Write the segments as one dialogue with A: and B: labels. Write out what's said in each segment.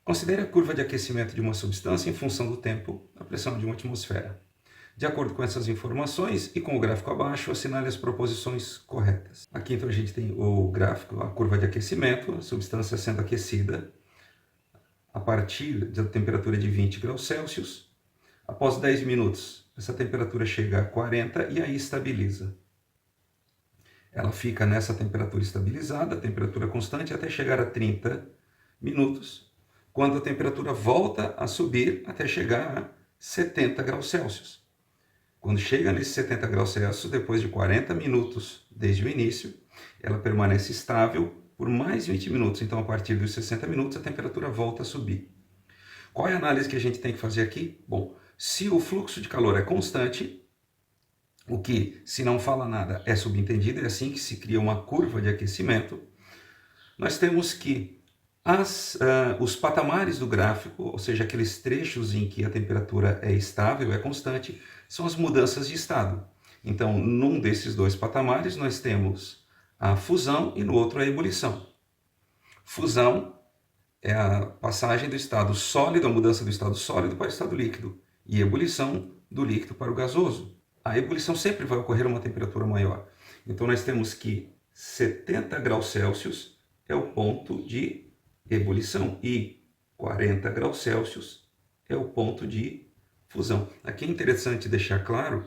A: Considere a curva de aquecimento de uma substância em função do tempo, a pressão de uma atmosfera. De acordo com essas informações e com o gráfico abaixo, assinale as proposições corretas. Aqui então a gente tem o gráfico, a curva de aquecimento, a substância sendo aquecida a partir da temperatura de 20 graus Celsius. Após 10 minutos, essa temperatura chega a 40 e aí estabiliza. Ela fica nessa temperatura estabilizada, temperatura constante, até chegar a 30 minutos, quando a temperatura volta a subir até chegar a 70 graus Celsius. Quando chega nesses 70 graus Celsius, depois de 40 minutos desde o início, ela permanece estável por mais 20 minutos. Então, a partir dos 60 minutos, a temperatura volta a subir. Qual é a análise que a gente tem que fazer aqui? Bom, se o fluxo de calor é constante, o que, se não fala nada, é subentendido, é assim que se cria uma curva de aquecimento, nós temos que os patamares do gráfico, ou seja, aqueles trechos em que a temperatura é estável, é constante, são as mudanças de estado. Então, num desses dois patamares, nós temos a fusão e no outro a ebulição. Fusão é a passagem do estado sólido, a mudança do estado sólido para o estado líquido, e ebulição do líquido para o gasoso. A ebulição sempre vai ocorrer a uma temperatura maior. Então, nós temos que 70 graus Celsius é o ponto de ebulição e 40 graus Celsius é o ponto de fusão. Aqui é interessante deixar claro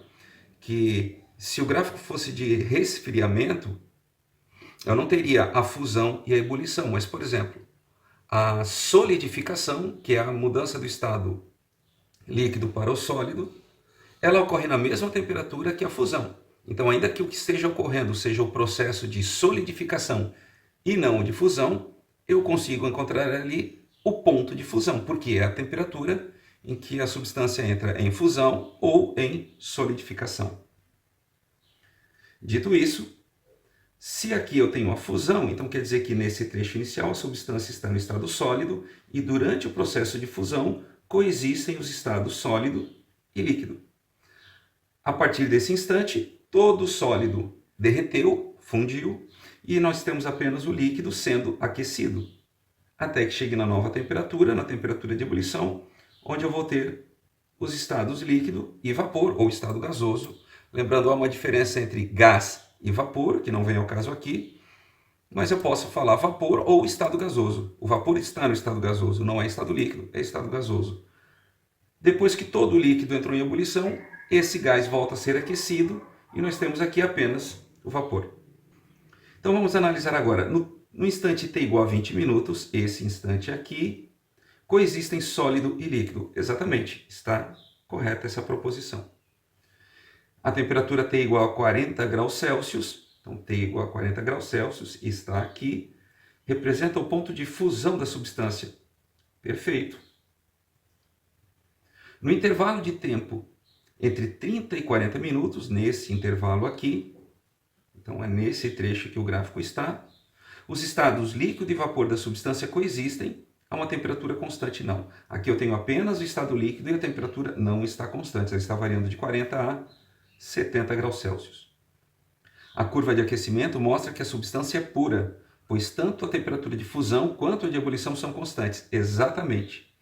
A: que se o gráfico fosse de resfriamento, eu não teria a fusão e a ebulição, mas, por exemplo, a solidificação, que é a mudança do estado líquido para o sólido, ela ocorre na mesma temperatura que a fusão. Então, ainda que o que esteja ocorrendo seja o processo de solidificação e não de fusão, eu consigo encontrar ali o ponto de fusão, porque é a temperatura em que a substância entra em fusão ou em solidificação. Dito isso, se aqui eu tenho a fusão, então quer dizer que nesse trecho inicial a substância está no estado sólido e durante o processo de fusão coexistem os estados sólido e líquido. A partir desse instante, todo o sólido derreteu, fundiu, e nós temos apenas o líquido sendo aquecido, até que chegue na nova temperatura, na temperatura de ebulição, onde eu vou ter os estados líquido e vapor, ou estado gasoso. Lembrando, há uma diferença entre gás e vapor, que não vem ao caso aqui, mas eu posso falar vapor ou estado gasoso. O vapor está no estado gasoso, não é estado líquido, é estado gasoso. Depois que todo o líquido entrou em ebulição, esse gás volta a ser aquecido e nós temos aqui apenas o vapor. Então vamos analisar agora. No instante t igual a 20 minutos, esse instante aqui, coexistem sólido e líquido. Exatamente, está correta essa proposição. A temperatura T igual a 40 graus Celsius, então T igual a 40 graus Celsius, está aqui, representa o ponto de fusão da substância. Perfeito. No intervalo de tempo entre 30 e 40 minutos, nesse intervalo aqui, então é nesse trecho que o gráfico está, os estados líquido e vapor da substância coexistem a uma temperatura constante, não. Aqui eu tenho apenas o estado líquido e a temperatura não está constante, ela está variando de 40 a 70 graus Celsius. A curva de aquecimento mostra que a substância é pura, pois tanto a temperatura de fusão quanto a de ebulição são constantes. Exatamente.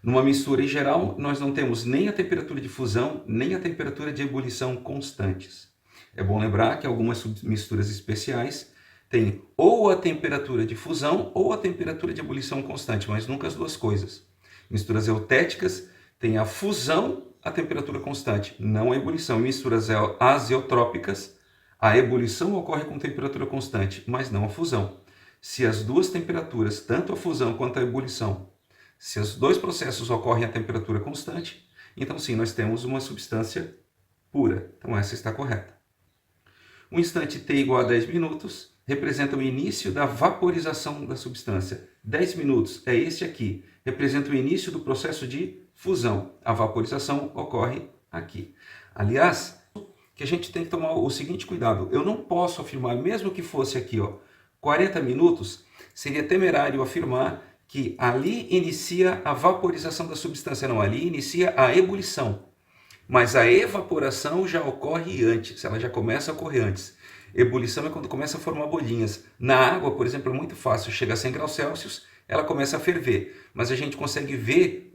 A: Numa mistura em geral, nós não temos nem a temperatura de fusão, nem a temperatura de ebulição constantes. É bom lembrar que algumas misturas especiais têm ou a temperatura de fusão ou a temperatura de ebulição constante, mas nunca as duas coisas. Misturas eutéticas têm a fusão a temperatura constante, não a ebulição. Em misturas azeotrópicas, a ebulição ocorre com temperatura constante, mas não a fusão. Se as duas temperaturas, tanto a fusão quanto a ebulição, se os dois processos ocorrem a temperatura constante, então sim, nós temos uma substância pura. Então essa está correta. O instante t igual a 10 minutos representa o início da vaporização da substância. 10 minutos é este aqui, representa o início do processo de fusão. A vaporização ocorre aqui. Aliás, que a gente tem que tomar o seguinte cuidado. Eu não posso afirmar, mesmo que fosse aqui, 40 minutos, seria temerário afirmar que ali inicia a vaporização da substância. Não, ali inicia a ebulição. Mas a evaporação já ocorre antes, ela já começa a ocorrer antes. Ebulição é quando começa a formar bolinhas. Na água, por exemplo, é muito fácil, chega a 100 graus Celsius ela começa a ferver, mas a gente consegue ver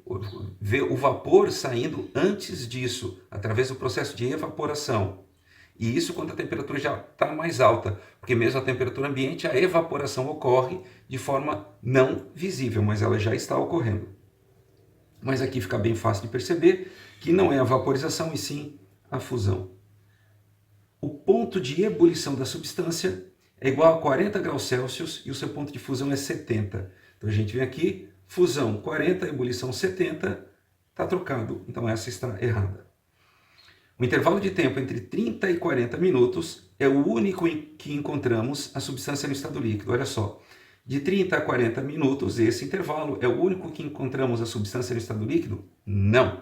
A: o vapor saindo antes disso, através do processo de evaporação. E isso quando a temperatura já está mais alta, porque mesmo a temperatura ambiente, a evaporação ocorre de forma não visível, mas ela já está ocorrendo. Mas aqui fica bem fácil de perceber que não é a vaporização e sim a fusão. O ponto de ebulição da substância é igual a 40 graus Celsius e o seu ponto de fusão é 70. Então a gente vem aqui, fusão 40, ebulição 70, está trocado, então essa está errada. O intervalo de tempo entre 30 e 40 minutos é o único em que encontramos a substância no estado líquido. Olha só, de 30 a 40 minutos, esse intervalo é o único que encontramos a substância no estado líquido? Não.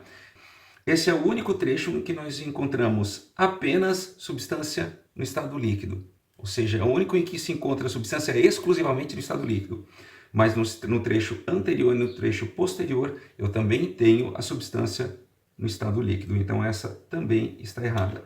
A: Esse é o único trecho em que nós encontramos apenas substância no estado líquido. Ou seja, é o único em que se encontra a substância exclusivamente no estado líquido. Mas no trecho anterior e no trecho posterior, eu também tenho a substância no estado líquido. Então essa também está errada.